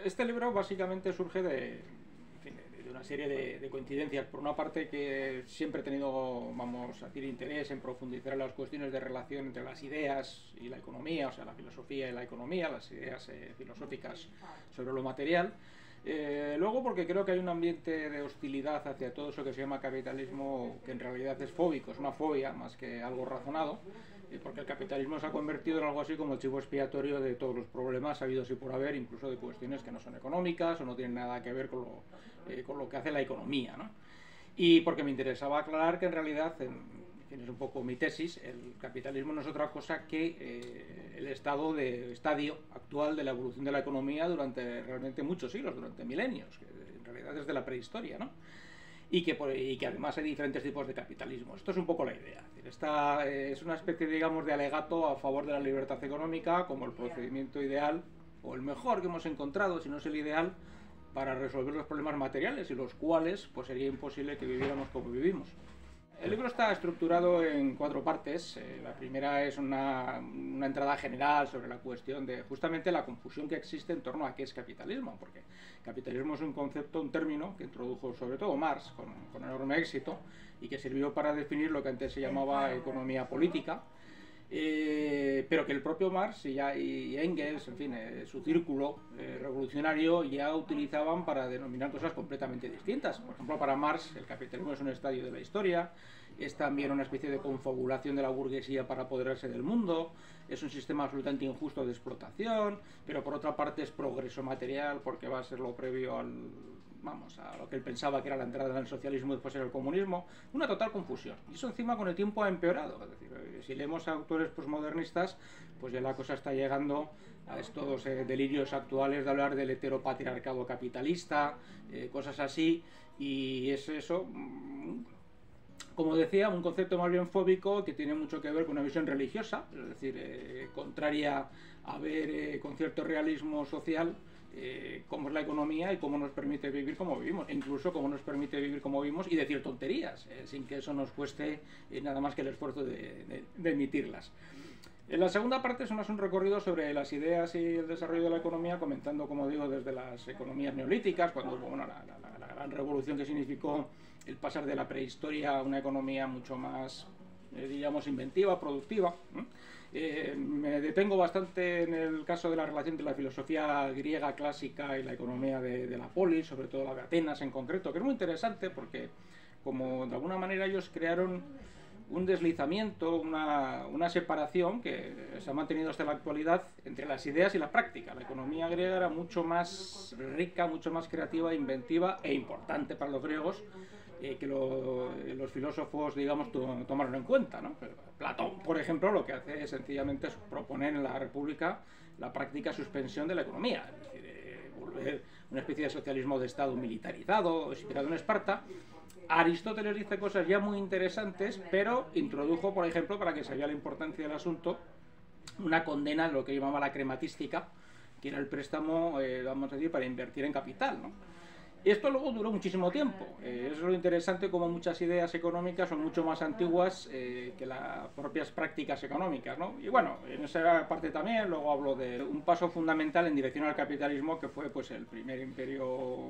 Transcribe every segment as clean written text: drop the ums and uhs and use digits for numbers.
Este libro básicamente surge de una serie de coincidencias. Por una parte, que siempre he tenido, vamos a decir, interés en profundizar en las cuestiones de relación entre las ideas y la economía, o sea, la filosofía y la economía, las ideas filosóficas sobre lo material. Luego, porque creo que hay un ambiente de hostilidad hacia todo eso que se llama capitalismo, que en realidad es fóbico, es una fobia más que algo razonado, porque el capitalismo se ha convertido en algo así como el chivo expiatorio de todos los problemas habidos y por haber, incluso de cuestiones que no son económicas o no tienen nada que ver con lo que hace la economía, ¿no? Y porque me interesaba aclarar que en realidad, es un poco mi tesis, el capitalismo no es otra cosa que el estadio actual de la evolución de la economía durante realmente muchos siglos, durante milenios, que en realidad desde la prehistoria, ¿no? Y que además hay diferentes tipos de capitalismo. Esto es un poco la idea. Esta es una especie, digamos, de alegato a favor de la libertad económica como el procedimiento ideal o el mejor que hemos encontrado, si no es el ideal, para resolver los problemas materiales y los cuales pues sería imposible que viviéramos como vivimos. El libro está estructurado en 4 partes. La primera es una entrada general sobre la cuestión de justamente la confusión que existe en torno a qué es capitalismo, porque capitalismo es un concepto, un término que introdujo sobre todo Marx con enorme éxito y que sirvió para definir lo que antes se llamaba economía política, pero que el propio Marx y Engels, en fin, su círculo revolucionario ya utilizaban para denominar cosas completamente distintas. Por ejemplo, para Marx el capitalismo es un estadio de la historia, es también una especie de confabulación de la burguesía para apoderarse del mundo, es un sistema absolutamente injusto de explotación, pero por otra parte es progreso material porque va a ser lo previo a lo que él pensaba que era la entrada en el socialismo y después en el comunismo. Una total confusión. Y eso encima con el tiempo ha empeorado. Es decir, si leemos a autores posmodernistas, pues ya la cosa está llegando a estos delirios actuales de hablar del heteropatriarcado capitalista, cosas así, y es eso, como decía, un concepto más bien fóbico que tiene mucho que ver con una visión religiosa, es decir, contraria a ver con cierto realismo social cómo es la economía y cómo nos permite vivir como vivimos, e incluso cómo nos permite vivir como vivimos y decir tonterías, sin que eso nos cueste nada más que el esfuerzo de emitirlas. En la segunda parte es más un recorrido sobre las ideas y el desarrollo de la economía, comentando, como digo, desde las economías neolíticas, cuando hubo la gran revolución que significó el pasar de la prehistoria a una economía mucho más, digamos, inventiva, productiva. Me detengo bastante en el caso de la relación entre la filosofía griega clásica y la economía de la polis, sobre todo la de Atenas en concreto, que es muy interesante porque, como de alguna manera ellos crearon un deslizamiento, una separación que se ha mantenido hasta la actualidad entre las ideas y la práctica. La economía griega era mucho más rica, mucho más creativa, inventiva e importante para los griegos que los filósofos, digamos, tomaron en cuenta, ¿no? Platón, por ejemplo, lo que hace es sencillamente proponer en la República la práctica suspensión de la economía, es decir, volver una especie de socialismo de Estado militarizado, inspirado en Esparta. Aristóteles dice cosas ya muy interesantes, pero introdujo, por ejemplo, para que se vea la importancia del asunto, una condena de lo que llamaba la crematística, que era el préstamo, vamos a decir, para invertir en capital, ¿no? Esto luego duró muchísimo tiempo. Es lo interesante, como muchas ideas económicas son mucho más antiguas que las propias prácticas económicas, ¿no? Y bueno, en esa parte también luego hablo de un paso fundamental en dirección al capitalismo, que fue pues el primer imperio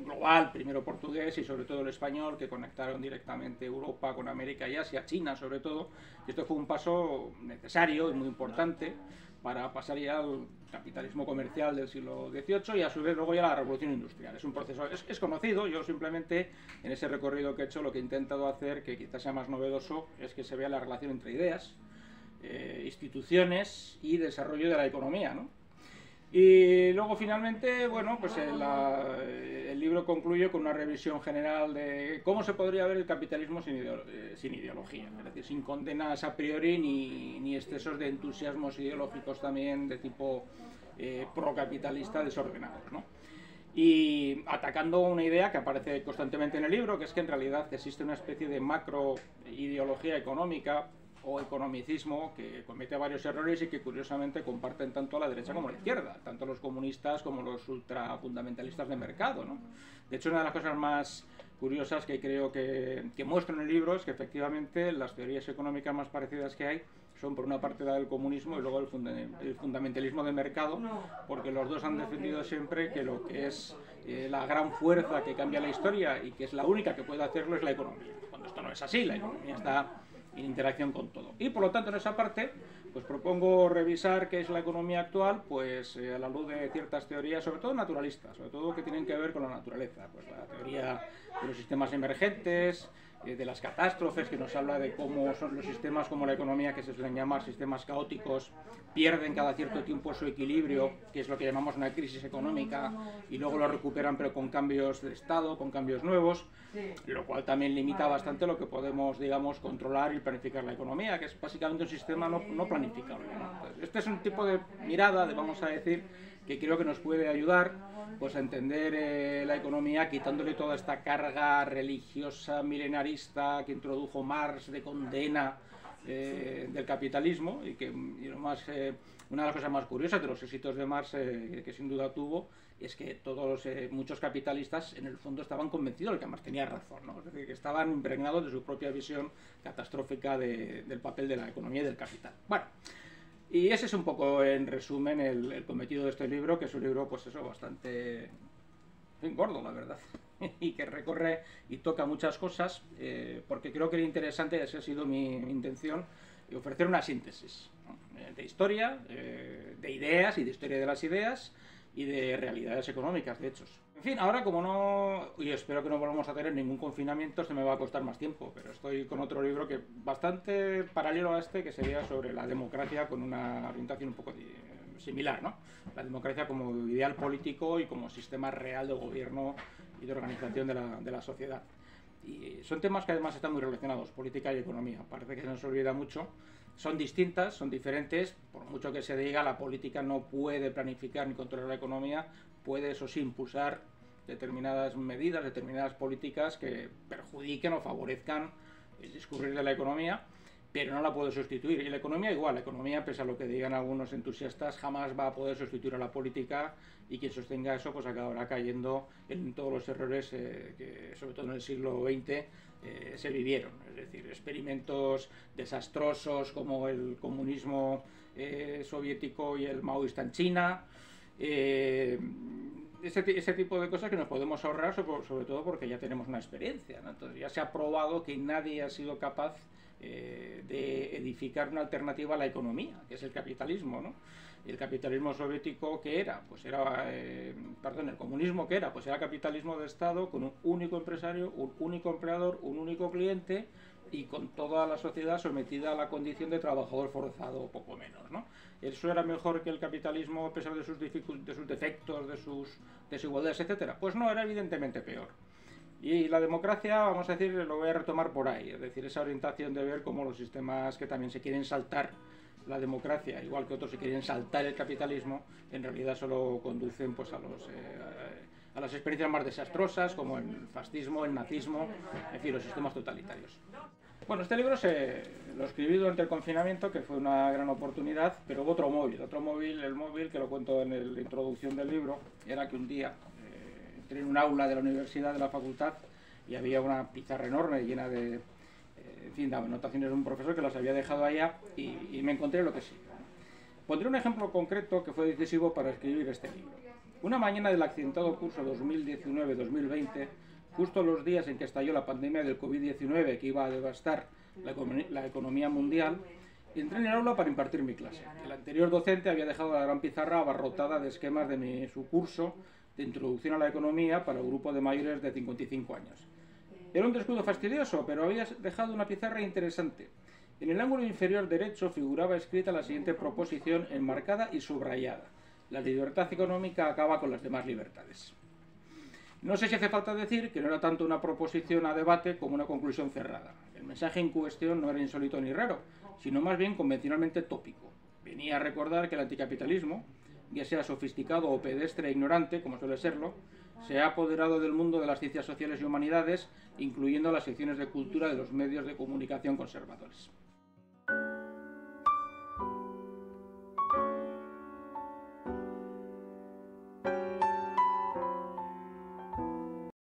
global, primero portugués y sobre todo el español, que conectaron directamente Europa con América y Asia, China sobre todo. Y esto fue un paso necesario y muy importante para pasar ya al capitalismo comercial del siglo XVIII y a su vez luego ya a la revolución industrial. Es un proceso, es conocido. Yo simplemente en ese recorrido que he hecho lo que he intentado hacer, que quizás sea más novedoso, es que se vea la relación entre ideas, instituciones y desarrollo de la economía, ¿no? Y luego finalmente, bueno, pues el libro concluye con una revisión general de cómo se podría ver el capitalismo sin ideología, es decir, sin condenas a priori ni excesos de entusiasmos ideológicos también de tipo procapitalista desordenados, ¿no? Y atacando una idea que aparece constantemente en el libro, que es que en realidad existe una especie de macro ideología económica o economicismo que comete varios errores y que curiosamente comparten tanto a la derecha como a la izquierda, tanto los comunistas como los ultrafundamentalistas de mercado, ¿no? De hecho, una de las cosas más curiosas que creo que muestro en el libro es que efectivamente las teorías económicas más parecidas que hay son por una parte la del comunismo y luego el fundamentalismo de mercado, porque los dos han defendido siempre que lo que es la gran fuerza que cambia la historia y que es la única que puede hacerlo es la economía, cuando esto no es así. La economía está en interacción con todo. Y por lo tanto, en esa parte, pues propongo revisar qué es la economía actual, pues a la luz de ciertas teorías, sobre todo naturalistas, sobre todo que tienen que ver con la naturaleza, pues la teoría de los sistemas emergentes, de las catástrofes, que nos habla de cómo son los sistemas como la economía, que se suelen llamar sistemas caóticos, pierden cada cierto tiempo su equilibrio, que es lo que llamamos una crisis económica, y luego lo recuperan pero con cambios de estado, con cambios nuevos, lo cual también limita bastante lo que podemos, digamos, controlar y planificar la economía, que es básicamente un sistema no planificable, ¿no? Entonces, este es un tipo de mirada, vamos a decir, que creo que nos puede ayudar pues a entender la economía, quitándole toda esta carga religiosa, milenarista que introdujo Marx de condena del capitalismo, y una de las cosas más curiosas de los éxitos de Marx, que sin duda tuvo, es que muchos capitalistas en el fondo estaban convencidos de que Marx tenía razón, ¿no? Es decir, que estaban impregnados de su propia visión catastrófica del papel de la economía y del capital. Bueno, y ese es un poco, en resumen, el cometido de este libro, que es un libro, pues eso, bastante gordo, la verdad, y que recorre y toca muchas cosas, porque creo que era interesante, esa ha sido mi intención, ofrecer una síntesis, ¿no? De historia, de ideas y de historia de las ideas, y de realidades económicas, de hechos. En fin, ahora como no, y espero que no volvamos a tener ningún confinamiento, se me va a costar más tiempo, pero estoy con otro libro que bastante paralelo a este, que sería sobre la democracia, con una orientación un poco similar, ¿no? La democracia como ideal político y como sistema real de gobierno y de organización de la sociedad. Y son temas que además están muy relacionados, política y economía. Parece que se nos olvida mucho. Son distintas, son diferentes. Por mucho que se diga, la política no puede planificar ni controlar la economía. Puede, eso sí, impulsar determinadas medidas, determinadas políticas que perjudiquen o favorezcan el discurrir de la economía, pero no la puede sustituir. Y la economía igual, la economía, pese a lo que digan algunos entusiastas, jamás va a poder sustituir a la política, y quien sostenga eso pues acabará cayendo en todos los errores que sobre todo en el siglo XX se vivieron. Es decir, experimentos desastrosos como el comunismo soviético y el maoísta en China, ese tipo de cosas que nos podemos ahorrar, sobre todo porque ya tenemos una experiencia, ¿no? Entonces ya se ha probado que nadie ha sido capaz de edificar una alternativa a la economía, que es el capitalismo, ¿no? Y el capitalismo soviético, ¿qué era? Pues era, el comunismo, ¿qué era? Pues era capitalismo de Estado, con un único empresario, un único empleador, un único cliente, y con toda la sociedad sometida a la condición de trabajador forzado, o poco menos, ¿no? ¿Eso era mejor que el capitalismo a pesar de sus defectos, de sus desigualdades, etcétera? Pues no, era evidentemente peor. Y la democracia, vamos a decir, lo voy a retomar por ahí, es decir, esa orientación de ver cómo los sistemas que también se quieren saltar la democracia, igual que otros se quieren saltar el capitalismo, en realidad solo conducen pues a las experiencias más desastrosas, como el fascismo, el nazismo, en fin, los sistemas totalitarios. Bueno, este libro lo escribí durante el confinamiento, que fue una gran oportunidad, pero hubo otro móvil, el móvil que lo cuento en la introducción del libro, era que un día entré en un aula de la universidad, de la facultad, y había una pizarra enorme llena de anotaciones de un profesor que las había dejado allá, y me encontré lo que sí. Pondré un ejemplo concreto que fue decisivo para escribir este libro. Una mañana del accidentado curso 2019-2020, justo los días en que estalló la pandemia del COVID-19, que iba a devastar la economía mundial, entré en el aula para impartir mi clase. El anterior docente había dejado la gran pizarra abarrotada de esquemas de su curso de introducción a la economía para el grupo de mayores de 55 años. Era un descuido fastidioso, pero había dejado una pizarra interesante. En el ángulo inferior derecho figuraba escrita la siguiente proposición enmarcada y subrayada: la libertad económica acaba con las demás libertades. No sé si hace falta decir que no era tanto una proposición a debate como una conclusión cerrada. El mensaje en cuestión no era insólito ni raro, sino más bien convencionalmente tópico. Venía a recordar que el anticapitalismo, ya sea sofisticado o pedestre e ignorante, como suele serlo, se ha apoderado del mundo de las ciencias sociales y humanidades, incluyendo las secciones de cultura de los medios de comunicación conservadores.